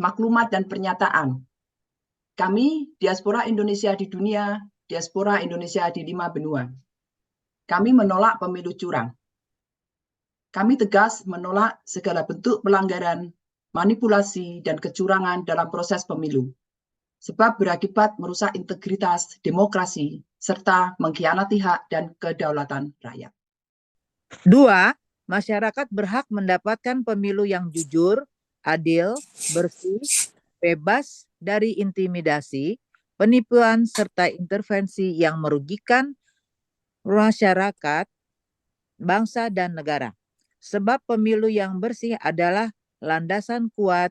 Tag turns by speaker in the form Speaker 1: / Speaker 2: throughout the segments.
Speaker 1: maklumat dan pernyataan. Kami, diaspora Indonesia di dunia, diaspora Indonesia di 5 benua. Kami menolak pemilu curang. Kami tegas menolak segala bentuk pelanggaran, manipulasi, dan kecurangan dalam proses pemilu, sebab berakibat merusak integritas demokrasi, serta mengkhianati hak dan kedaulatan rakyat.
Speaker 2: 2. Masyarakat berhak mendapatkan pemilu yang jujur, adil, bersih, bebas dari intimidasi, penipuan, serta intervensi yang merugikan masyarakat, bangsa, dan negara. Sebab pemilu yang bersih adalah landasan kuat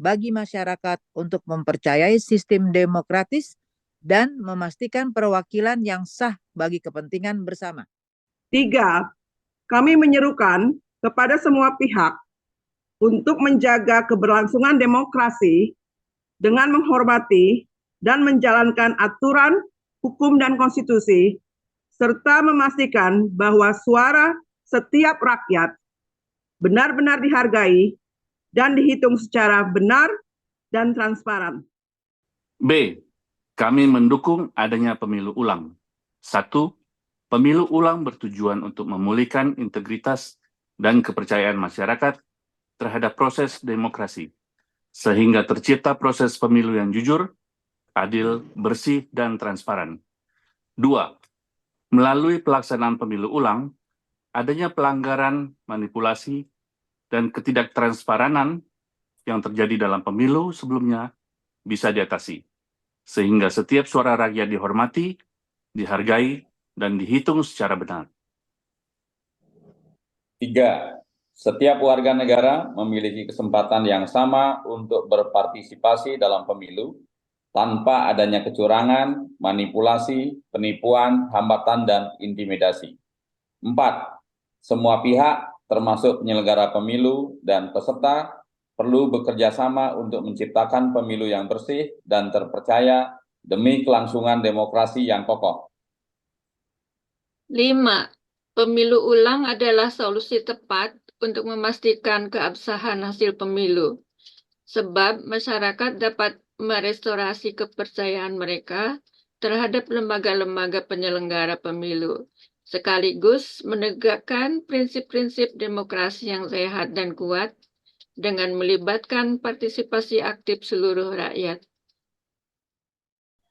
Speaker 2: bagi masyarakat untuk mempercayai sistem demokratis dan memastikan perwakilan yang sah bagi kepentingan bersama.
Speaker 3: 3. Kami menyerukan kepada semua pihak untuk menjaga keberlangsungan demokrasi dengan menghormati dan menjalankan aturan, hukum, dan konstitusi, serta memastikan bahwa suara setiap rakyat benar-benar dihargai dan dihitung secara benar dan transparan.
Speaker 4: B. Kami mendukung adanya pemilu ulang. 1. Pemilu ulang bertujuan untuk memulihkan integritas dan kepercayaan masyarakat terhadap proses demokrasi, sehingga tercipta proses pemilu yang jujur, adil, bersih, dan transparan. 2. Melalui pelaksanaan pemilu ulang, adanya pelanggaran, manipulasi, dan ketidaktransparan yang terjadi dalam pemilu sebelumnya bisa diatasi, sehingga setiap suara rakyat dihormati, dihargai, dan dihitung secara benar.
Speaker 5: 3. Setiap warga negara memiliki kesempatan yang sama untuk berpartisipasi dalam pemilu tanpa adanya kecurangan, manipulasi, penipuan, hambatan, dan intimidasi. 4. Semua pihak, termasuk penyelenggara pemilu dan peserta, perlu bekerja sama untuk menciptakan pemilu yang bersih dan terpercaya demi kelangsungan demokrasi yang kokoh.
Speaker 6: 5. Pemilu ulang adalah solusi tepat untuk memastikan keabsahan hasil pemilu, sebab masyarakat dapat merestorasi kepercayaan mereka terhadap lembaga-lembaga penyelenggara pemilu, sekaligus menegakkan prinsip-prinsip demokrasi yang sehat dan kuat dengan melibatkan partisipasi aktif seluruh rakyat.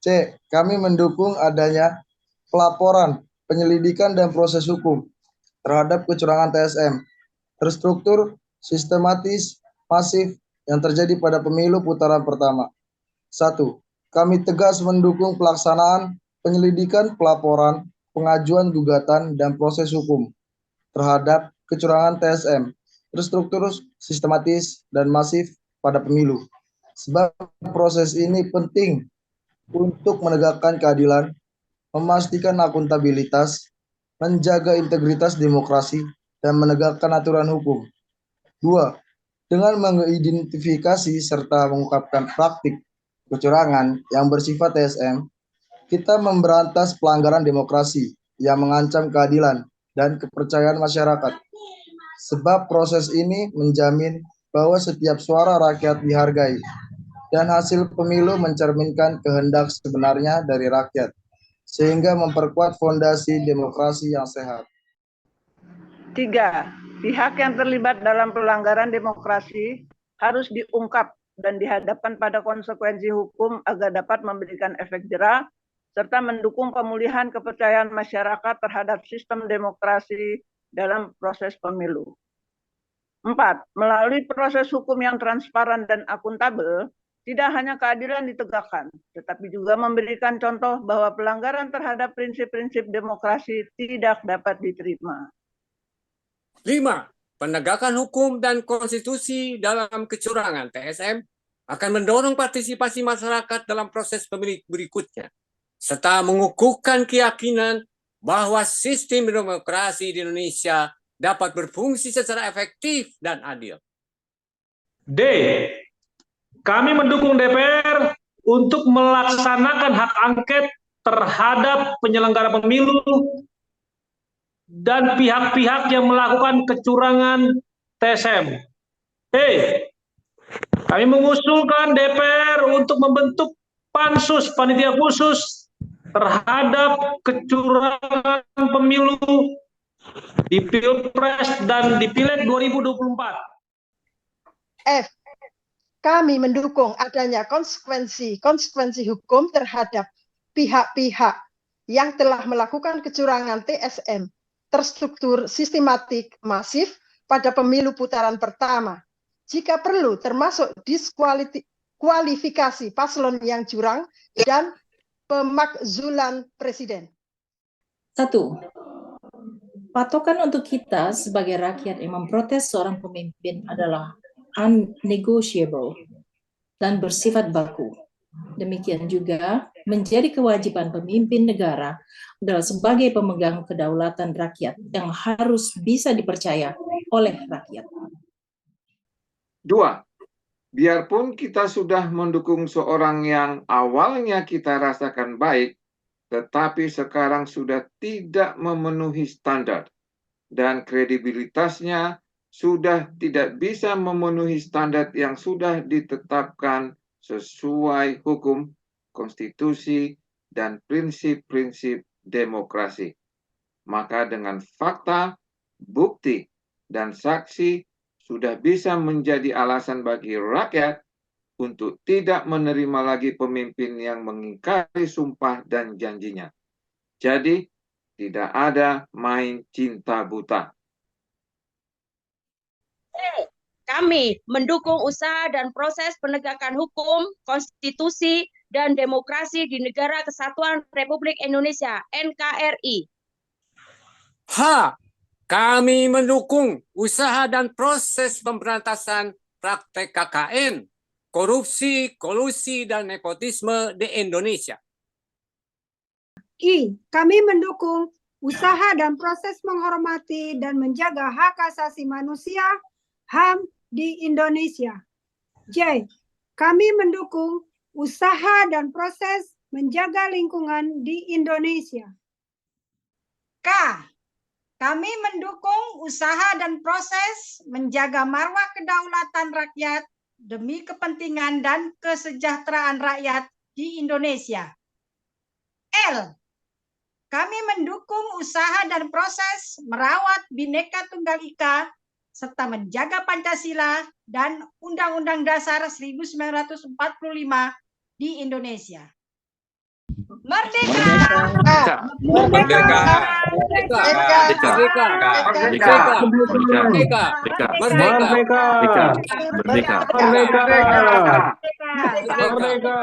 Speaker 7: C. Kami mendukung adanya pelaporan, penyelidikan, dan proses hukum terhadap kecurangan TSM, terstruktur, sistematis, masif yang terjadi pada pemilu putaran pertama. 1. Kami tegas mendukung pelaksanaan, penyelidikan, pelaporan, pengajuan gugatan, dan proses hukum terhadap kecurangan TSM, terstruktur, sistematis, dan masif pada pemilu. Sebab proses ini penting untuk menegakkan keadilan, memastikan akuntabilitas, menjaga integritas demokrasi, dan menegakkan aturan hukum. 2. Dengan mengidentifikasi serta mengungkapkan praktik kecurangan yang bersifat TSM, kita memberantas pelanggaran demokrasi yang mengancam keadilan dan kepercayaan masyarakat. Sebab proses ini menjamin bahwa setiap suara rakyat dihargai dan hasil pemilu mencerminkan kehendak sebenarnya dari rakyat, sehingga memperkuat fondasi demokrasi yang sehat.
Speaker 3: 3. Pihak yang terlibat dalam pelanggaran demokrasi harus diungkap dan dihadapkan pada konsekuensi hukum agar dapat memberikan efek jera serta mendukung pemulihan kepercayaan masyarakat terhadap sistem demokrasi dalam proses pemilu. 4. Melalui proses hukum yang transparan dan akuntabel, tidak hanya keadilan ditegakkan, tetapi juga memberikan contoh bahwa pelanggaran terhadap prinsip-prinsip demokrasi tidak dapat diterima.
Speaker 8: 5. Penegakan hukum dan konstitusi dalam kecurangan TSM akan mendorong partisipasi masyarakat dalam proses pemilu berikutnya, serta mengukuhkan keyakinan bahwa sistem demokrasi di Indonesia dapat berfungsi secara efektif dan adil.
Speaker 9: D. Kami mendukung DPR untuk melaksanakan hak angket terhadap penyelenggara pemilu dan pihak-pihak yang melakukan kecurangan TSM. Kami mengusulkan DPR untuk membentuk pansus panitia khusus terhadap kecurangan pemilu di Pilpres dan di Pileg 2024.
Speaker 10: F. Kami mendukung adanya konsekuensi hukum terhadap pihak-pihak yang telah melakukan kecurangan TSM terstruktur, sistematik, masif pada pemilu putaran pertama. Jika perlu, termasuk diskualifikasi paslon yang curang dan pemakzulan presiden.
Speaker 11: 1. Patokan untuk kita sebagai rakyat yang memprotes seorang pemimpin adalah unnegotiable dan bersifat baku. Demikian juga menjadi kewajiban pemimpin negara adalah sebagai pemegang kedaulatan rakyat yang harus bisa dipercaya oleh rakyat.
Speaker 12: 2. Biarpun kita sudah mendukung seorang yang awalnya kita rasakan baik, tetapi sekarang sudah tidak memenuhi standar dan kredibilitasnya sudah tidak bisa memenuhi standar yang sudah ditetapkan sesuai hukum, konstitusi, dan prinsip-prinsip demokrasi. Maka dengan fakta, bukti, dan saksi sudah bisa menjadi alasan bagi rakyat untuk tidak menerima lagi pemimpin yang mengingkari sumpah dan janjinya. Jadi, tidak ada main cinta buta.
Speaker 13: Kami mendukung usaha dan proses penegakan hukum, konstitusi, dan demokrasi di Negara Kesatuan Republik Indonesia, NKRI.
Speaker 8: H. Kami mendukung usaha dan proses pemberantasan praktek KKN, korupsi, kolusi, dan nepotisme di Indonesia.
Speaker 14: I. Kami mendukung usaha dan proses menghormati dan menjaga hak asasi manusia, HAM, di Indonesia. J. Kami mendukung usaha dan proses menjaga lingkungan di Indonesia.
Speaker 15: K. Kami mendukung usaha dan proses menjaga marwah kedaulatan rakyat demi kepentingan dan kesejahteraan rakyat di Indonesia. L. Kami mendukung usaha dan proses merawat Bhinneka Tunggal Ika serta menjaga Pancasila dan Undang-Undang Dasar 1945 di Indonesia. Merdeka!
Speaker 8: Merdeka! Merdeka! Merdeka! Merdeka!
Speaker 9: Merdeka! Merdeka! Merdeka!